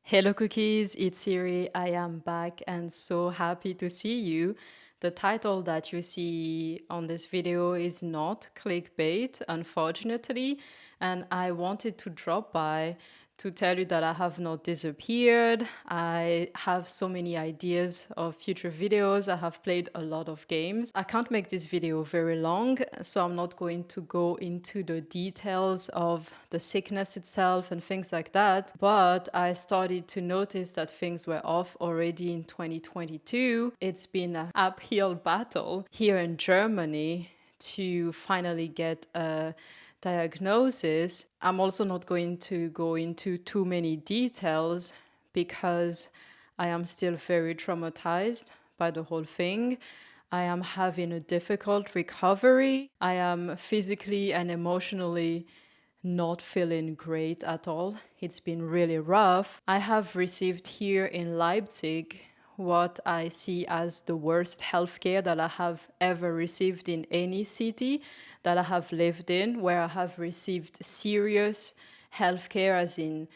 Hello cookies, it's Siri. I am back and so happy to see you. The title that you see on this video is not clickbait, unfortunately, and I wanted to drop by to tell you that I have not disappeared. I have so many ideas of future videos. I have played a lot of games. I can't make this video very long, so I'm not going to go into the details of the sickness itself and things like that. But I started to notice that things were off already in 2022. It's been an uphill battle here in Germany to finally get a diagnosis. I'm also not going to go into too many details because I am still very traumatized by the whole thing. I am having a difficult recovery. I am physically and emotionally not feeling great at all. It's been really rough. I have received here in Leipzig what I see as the worst healthcare that I have ever received in any city that I have lived in, where I have received serious healthcare, as in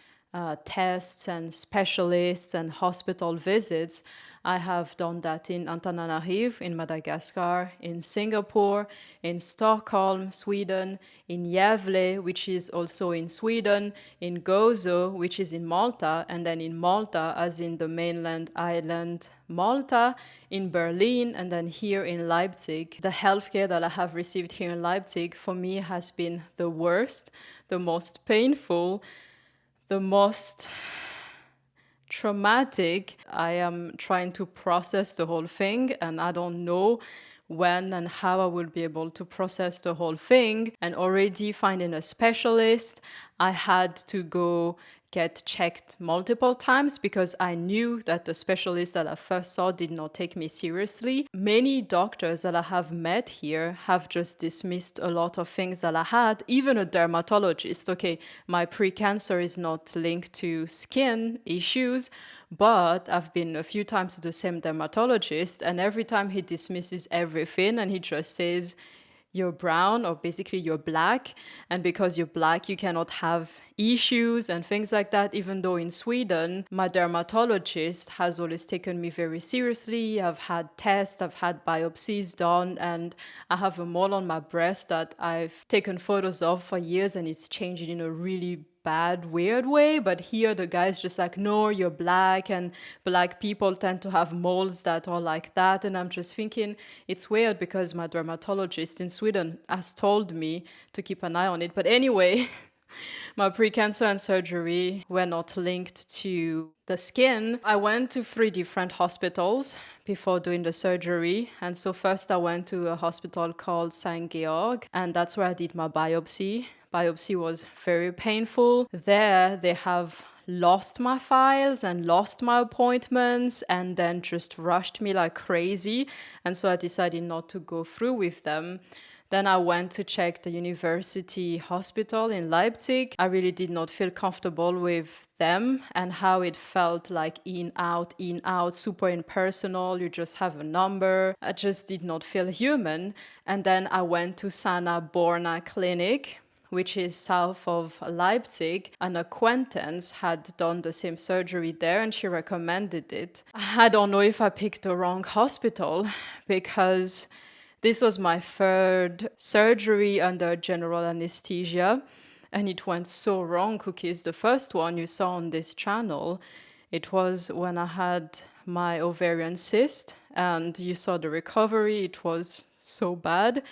tests and specialists and hospital visits. I have done that in Antananarivo, in Madagascar, in Singapore, in Stockholm, Sweden, in Gävle, which is also in Sweden, in Gozo, which is in Malta, and then in Malta, as in the mainland island Malta, in Berlin, and then here in Leipzig. The healthcare that I have received here in Leipzig for me has been the worst, the most painful, the most traumatic. I am trying to process the whole thing, and I don't know when and how I will be able to process the whole thing. And already finding a specialist, I had to go get checked multiple times because I knew that the specialist that I first saw did not take me seriously. Many doctors that I have met here have just dismissed a lot of things that I had, even a dermatologist. Okay, my pre-cancer is not linked to skin issues, but I've been a few times to the same dermatologist, and every time he dismisses everything and he just says, you're brown, or basically you're black, and because you're black you cannot have issues and things like that. Even though in Sweden my dermatologist has always taken me very seriously. I've had tests, I've had biopsies done, and I have a mole on my breast that I've taken photos of for years, and it's changing in a really bad, weird way. But here the guy's just like, no, you're black, and black people tend to have moles that are like that. And I'm just thinking it's weird because my dermatologist in Sweden has told me to keep an eye on it. But anyway, my pre-cancer and surgery were not linked to the skin. I went to 3 different hospitals before doing the surgery. And so first I went to a hospital called St. Georg, and that's where I did my biopsy. Biopsy was very painful. There they have lost my files and lost my appointments and then just rushed me like crazy. And so I decided not to go through with them. Then I went to check the university hospital in Leipzig. I really did not feel comfortable with them and how it felt like in, out, super impersonal. You just have a number. I just did not feel human. And then I went to Sana Borna Clinic, which is south of Leipzig. An acquaintance had done the same surgery there and she recommended it. I don't know if I picked the wrong hospital because this was my third surgery under general anesthesia, and it went so wrong, cookies. The first one you saw on this channel, it was when I had my ovarian cyst, and you saw the recovery. It was so bad.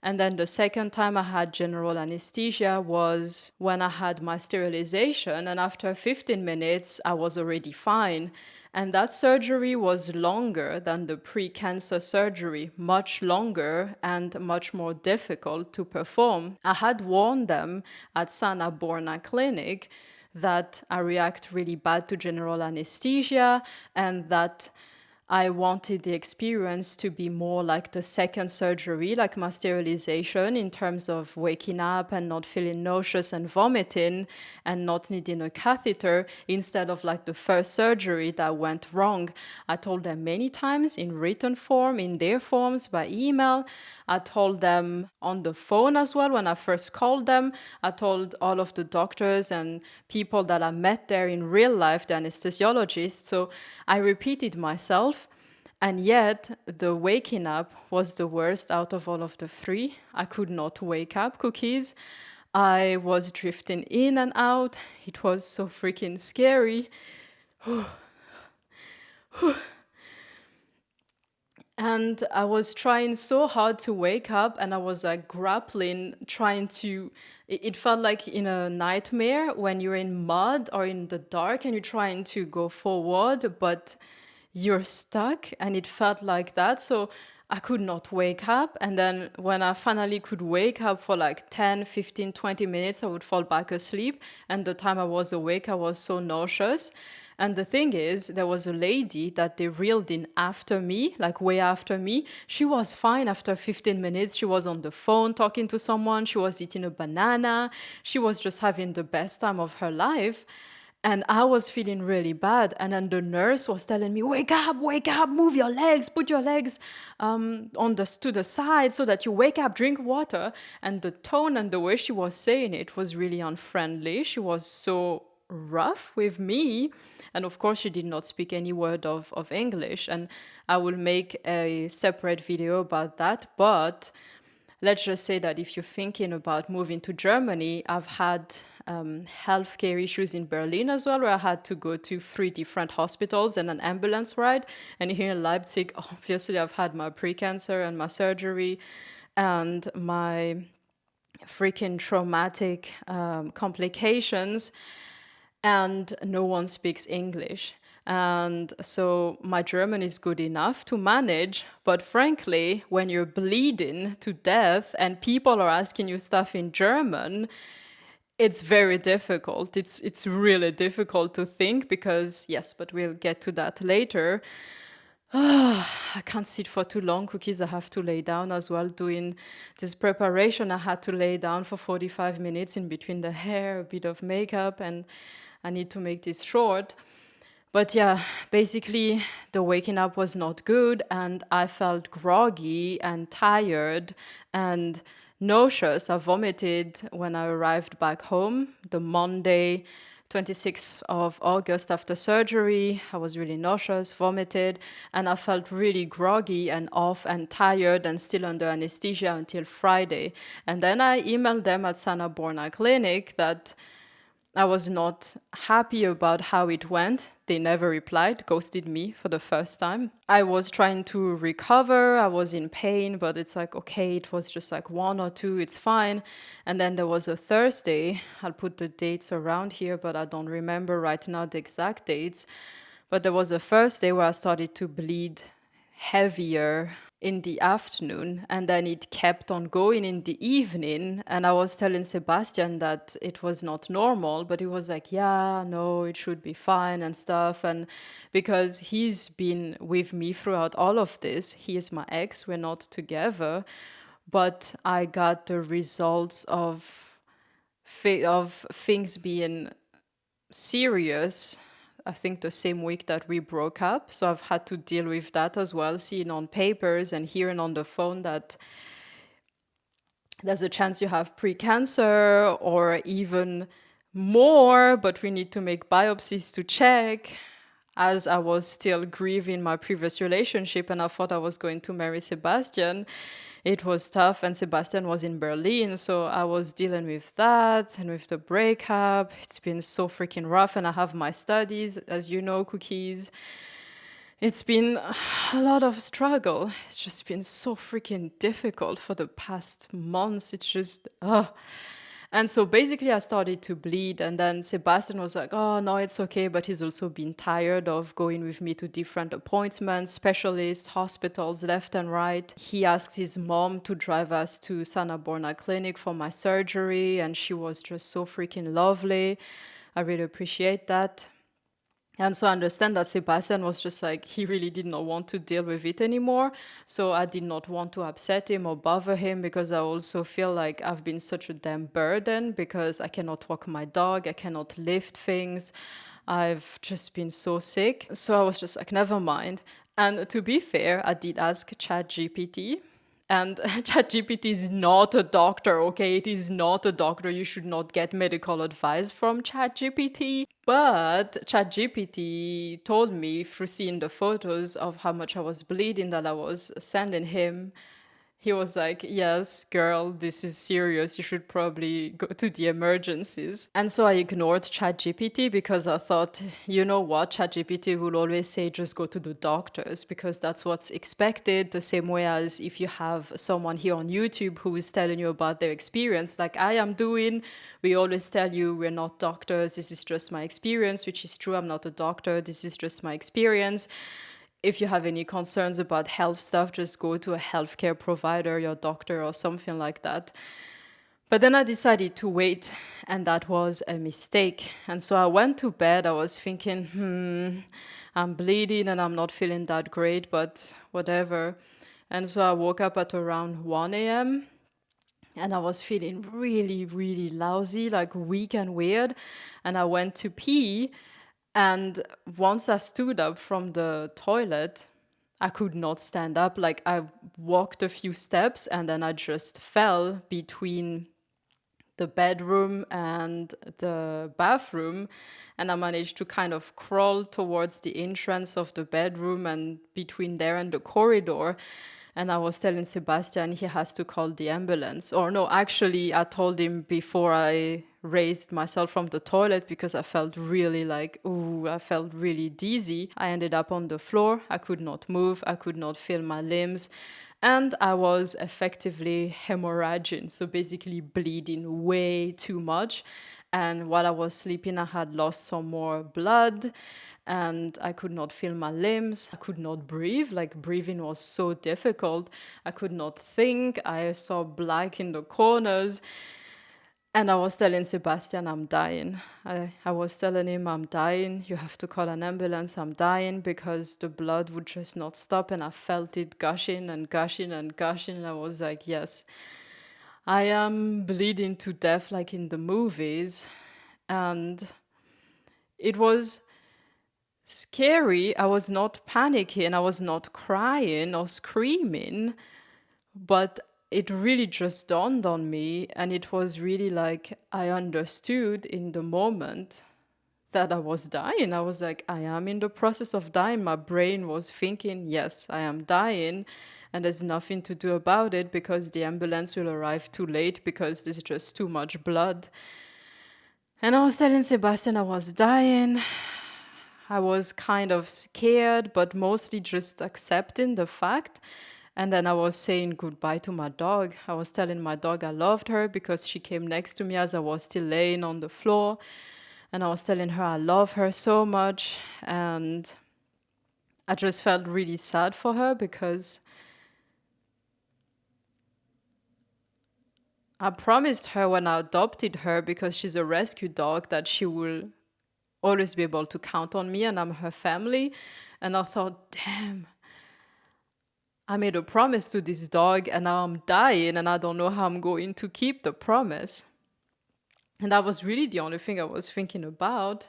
And then the second time I had general anesthesia was when I had my sterilization, and after 15 minutes, I was already fine. And that surgery was longer than the pre-cancer surgery, much longer and much more difficult to perform. I had warned them at Sana Borna Clinic that I react really bad to general anesthesia and that I wanted the experience to be more like the second surgery, like my sterilization, in terms of waking up and not feeling nauseous and vomiting and not needing a catheter, instead of like the first surgery that went wrong. I told them many times in written form, in their forms, by email. I told them on the phone as well when I first called them. I told all of the doctors and people that I met there in real life, the anesthesiologists. So I repeated myself. And yet, the waking up was the worst out of all of the three. I could not wake up, cookies. I was drifting in and out. It was so freaking scary. And I was trying so hard to wake up, and I was like grappling, trying to. It felt like in a nightmare when you're in mud or in the dark and you're trying to go forward, but you're stuck, and it felt like that. So I could not wake up. And then when I finally could wake up for like 10, 15, 20 minutes, I would fall back asleep. And the time I was awake, I was so nauseous. And the thing is, there was a lady that they reeled in after me, like way after me. She was fine after 15 minutes. She was on the phone talking to someone. She was eating a banana. She was just having the best time of her life. And I was feeling really bad. And then the nurse was telling me, wake up, move your legs, put your legs to the side so that you wake up, drink water. And the tone and the way she was saying it was really unfriendly. She was so rough with me. And of course, she did not speak any word of English. And I will make a separate video about that. But let's just say that if you're thinking about moving to Germany, I've had healthcare issues in Berlin as well, where I had to go to 3 different hospitals and an ambulance ride. And here in Leipzig, obviously, I've had my pre-cancer and my surgery and my freaking traumatic complications, and no one speaks English. And so my German is good enough to manage, but frankly, when you're bleeding to death and people are asking you stuff in German, it's very difficult. It's really difficult to think because, yes, but we'll get to that later. I can't sit for too long, cookies. I have to lay down as well. Doing this preparation, I had to lay down for 45 minutes in between the hair, a bit of makeup, and I need to make this short. But yeah, basically, the waking up was not good, and I felt groggy and tired and nauseous. I vomited when I arrived back home the Monday, 26th of August after surgery. I was really nauseous, vomited, and I felt really groggy and off and tired and still under anesthesia until Friday. And then I emailed them at Sana Borna Clinic that I was not happy about how it went. They never replied, ghosted me for the first time. I was trying to recover, I was in pain, but it's like, okay, it was just like 1 or 2, it's fine. And then there was a Thursday, I'll put the dates around here, but I don't remember right now the exact dates. But there was a Thursday where I started to bleed heavier in the afternoon, and then it kept on going in the evening. And I was telling Sebastian that it was not normal, but he was like, yeah, no, it should be fine and stuff. And because he's been with me throughout all of this, he is my ex, we're not together, but I got the results of things being serious, I think the same week that we broke up. So I've had to deal with that as well, seeing on papers and hearing on the phone that there's a chance you have pre-cancer or even more, but we need to make biopsies to check. As I was still grieving my previous relationship and I thought I was going to marry Sebastian, it was tough, and Sebastian was in Berlin, so I was dealing with that and with the breakup. It's been so freaking rough, and I have my studies, as you know, cookies. It's been a lot of struggle. It's just been so freaking difficult for the past months. It's just, And so basically, I started to bleed, and then Sebastian was like, oh, no, it's okay. But he's also been tired of going with me to different appointments, specialists, hospitals, left and right. He asked his mom to drive us to Sana Borna Clinic for my surgery, and she was just so freaking lovely. I really appreciate that. And so I understand that Sebastian was just like, he really did not want to deal with it anymore. So I did not want to upset him or bother him because I also feel like I've been such a damn burden because I cannot walk my dog, I cannot lift things. I've just been so sick. So I was just like, never mind. And to be fair, I did ask ChatGPT. And ChatGPT is not a doctor, okay? It is not a doctor. You should not get medical advice from ChatGPT. But ChatGPT told me through seeing the photos of how much I was bleeding that I was sending him, he was like, yes, girl, this is serious. You should probably go to the emergencies. And so I ignored ChatGPT because I thought, you know what? ChatGPT will always say, just go to the doctors because that's what's expected. The same way as if you have someone here on YouTube who is telling you about their experience, like I am doing, we always tell you we're not doctors. This is just my experience, which is true. I'm not a doctor. This is just my experience. If you have any concerns about health stuff, just go to a healthcare provider, your doctor, or something like that. But then I decided to wait, and that was a mistake. And so I went to bed. I was thinking, I'm bleeding and I'm not feeling that great, but whatever. And so I woke up at around 1 a.m. and I was feeling really, really lousy, like weak and weird. And I went to pee. And once I stood up from the toilet, I could not stand up. Like I walked a few steps and then I just fell between the bedroom and the bathroom. And I managed to kind of crawl towards the entrance of the bedroom and between there and the corridor. And I was telling Sebastian he has to call the ambulance. Or no, actually, I told him before I raised myself from the toilet because I felt really like, ooh, I felt really dizzy. I ended up on the floor. I could not move. I could not feel my limbs. And I was effectively hemorrhaging, so basically bleeding way too much. And while I was sleeping, I had lost some more blood and I could not feel my limbs. I could not breathe. Like breathing was so difficult. I could not think. I saw black in the corners. And I was telling Sebastian, I'm dying. I was telling him, I'm dying. You have to call an ambulance. I'm dying because the blood would just not stop. And I felt it gushing and gushing and gushing. And I was like, yes, I am bleeding to death like in the movies. And it was scary. I was not panicking. I was not crying or screaming. But it really just dawned on me, and it was really like I understood in the moment that I was dying. I was like, I am in the process of dying. My brain was thinking, yes, I am dying, and there's nothing to do about it because the ambulance will arrive too late because there's just too much blood. And I was telling Sebastian I was dying. I was kind of scared, but mostly just accepting the fact. And then I was saying goodbye to my dog. I was telling my dog I loved her because she came next to me as I was still laying on the floor. And I was telling her I love her so much. And I just felt really sad for her because I promised her when I adopted her, because she's a rescue dog, that she will always be able to count on me and I'm her family. And I thought, damn, I made a promise to this dog and now I'm dying and I don't know how I'm going to keep the promise. And that was really the only thing I was thinking about.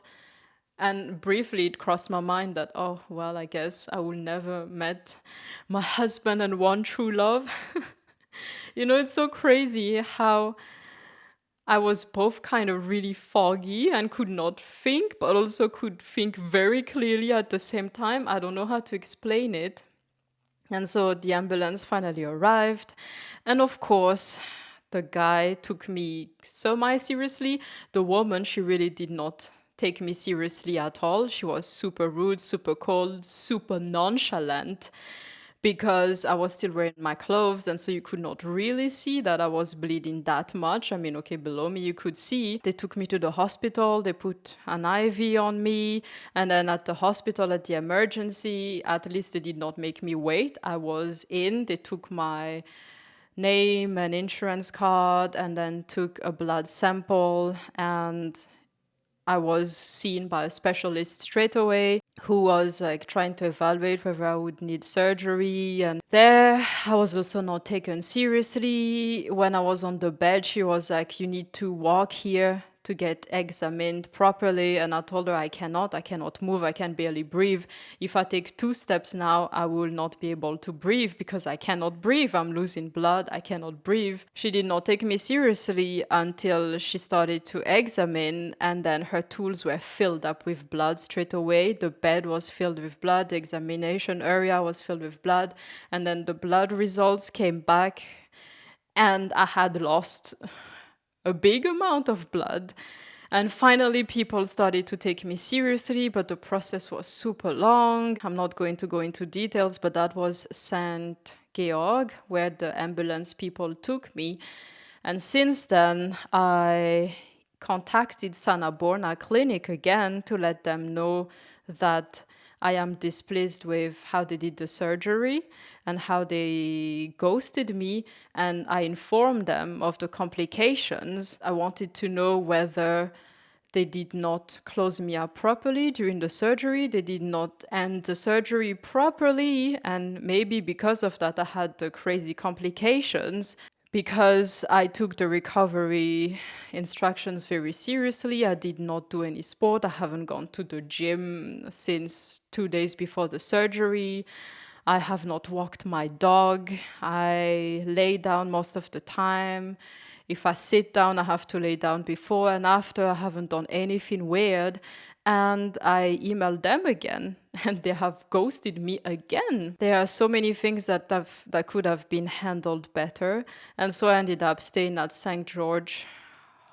And briefly it crossed my mind that, oh, well, I guess I will never met my husband and one true love. You know, it's so crazy how I was both kind of really foggy and could not think, but also could think very clearly at the same time. I don't know how to explain it. And so the ambulance finally arrived. And of course, the guy took me semi-seriously. The woman, she really did not take me seriously at all. She was super rude, super cold, super nonchalant because I was still wearing my clothes, and so you could not really see that I was bleeding that much. I mean, okay, below me you could see. They took me to the hospital, they put an IV on me, and then at the hospital at the emergency, at least they did not make me wait. I was in, they took my name and insurance card and then took a blood sample, and I was seen by a specialist straight away who was like trying to evaluate whether I would need surgery. And there I was also not taken seriously. When I was on the bed, she was like, "You need to walk here to get examined properly." And I told her, I cannot move, I can barely breathe. If I take 2 steps now, I will not be able to breathe because I cannot breathe. I'm losing blood, I cannot breathe. She did not take me seriously until she started to examine, and then her tools were filled up with blood straight away. The bed was filled with blood, the examination area was filled with blood, and then the blood results came back, and I had lost a big amount of blood. And finally, people started to take me seriously, but the process was super long. I'm not going to go into details, but that was St. Georg, where the ambulance people took me. And since then, I contacted Sana Borna Clinic again to let them know that I am displeased with how they did the surgery and how they ghosted me. And I informed them of the complications. I wanted to know whether they did not close me up properly during the surgery. They did not end the surgery properly. And maybe because of that, I had the crazy complications. Because I took the recovery instructions very seriously. I did not do any sport. I haven't gone to the gym since 2 days before the surgery. I have not walked my dog. I lay down most of the time. If I sit down, I have to lay down before and after. I haven't done anything weird. And I emailed them again, and they have ghosted me again. There are so many things that could have been handled better. And so I ended up staying at St. George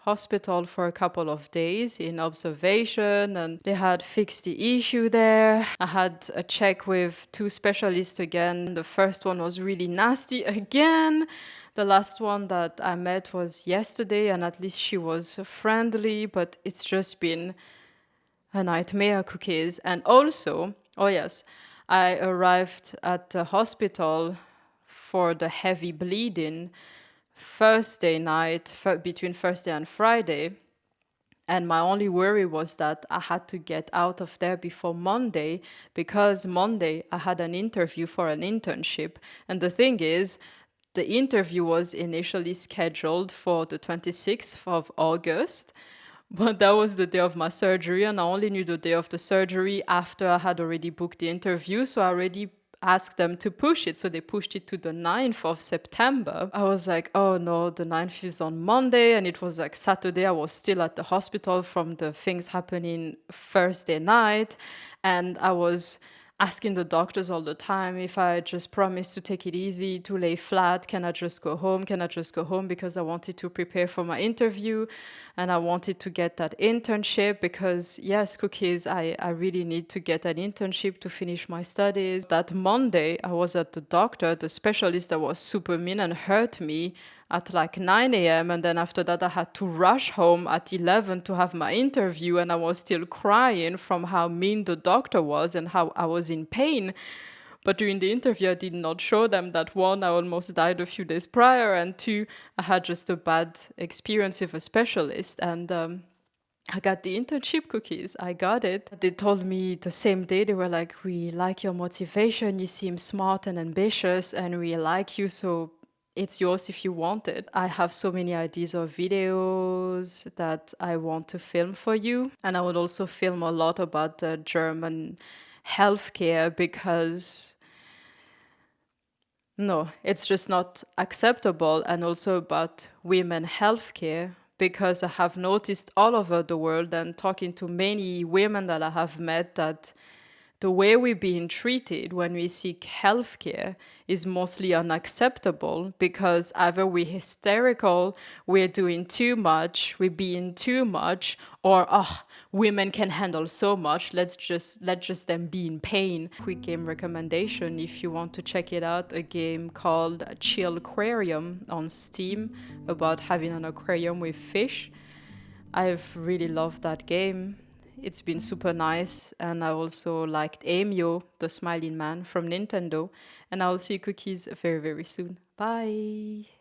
Hospital for a couple of days in observation, and they had fixed the issue there. I had a check with 2 specialists again. The first one was really nasty again. The last one that I met was yesterday, and at least she was friendly, but it's just been a nightmare, Cookies. And also, oh yes, I arrived at the hospital for the heavy bleeding Thursday night, between Thursday and Friday. And my only worry was that I had to get out of there before Monday, because Monday I had an interview for an internship. And the thing is, the interview was initially scheduled for the 26th of August, but that was the day of my surgery, and I only knew the day of the surgery after I had already booked the interview. So I already asked them to push it. So they pushed it to the 9th of September. I was like, oh no, the 9th is on Monday. And it was like Saturday. I was still at the hospital from the things happening Thursday night. And I was asking the doctors all the time, if I just promised to take it easy, to lay flat, can I just go home? Can I just go home? Because I wanted to prepare for my interview and I wanted to get that internship because, yes, Cookies, I really need to get an internship to finish my studies. That Monday, I was at the doctor, the specialist that was super mean and hurt me at like 9 a.m. And then after that, I had to rush home at 11 to have my interview. And I was still crying from how mean the doctor was and how I was in pain. But during the interview, I did not show them that, one, I almost died a few days prior, and two, I had just a bad experience with a specialist. And I got the internship, Cookies. I got it. They told me the same day, they were like, we like your motivation. You seem smart and ambitious, and we like you. So it's yours if you want it. I have so many ideas of videos that I want to film for you. And I would also film a lot about the German healthcare because no, it's just not acceptable, and also about women healthcare because I have noticed all over the world and talking to many women that I have met that the way we're being treated when we seek healthcare is mostly unacceptable because either we're hysterical, we're doing too much, we're being too much, or women can handle so much, let just them be in pain. Quick game recommendation if you want to check it out, a game called Chill Aquarium on Steam about having an aquarium with fish. I've really loved that game. It's been super nice, and I also liked Amio, the smiling man from Nintendo. And I'll see you, Cookies, very, very soon. Bye!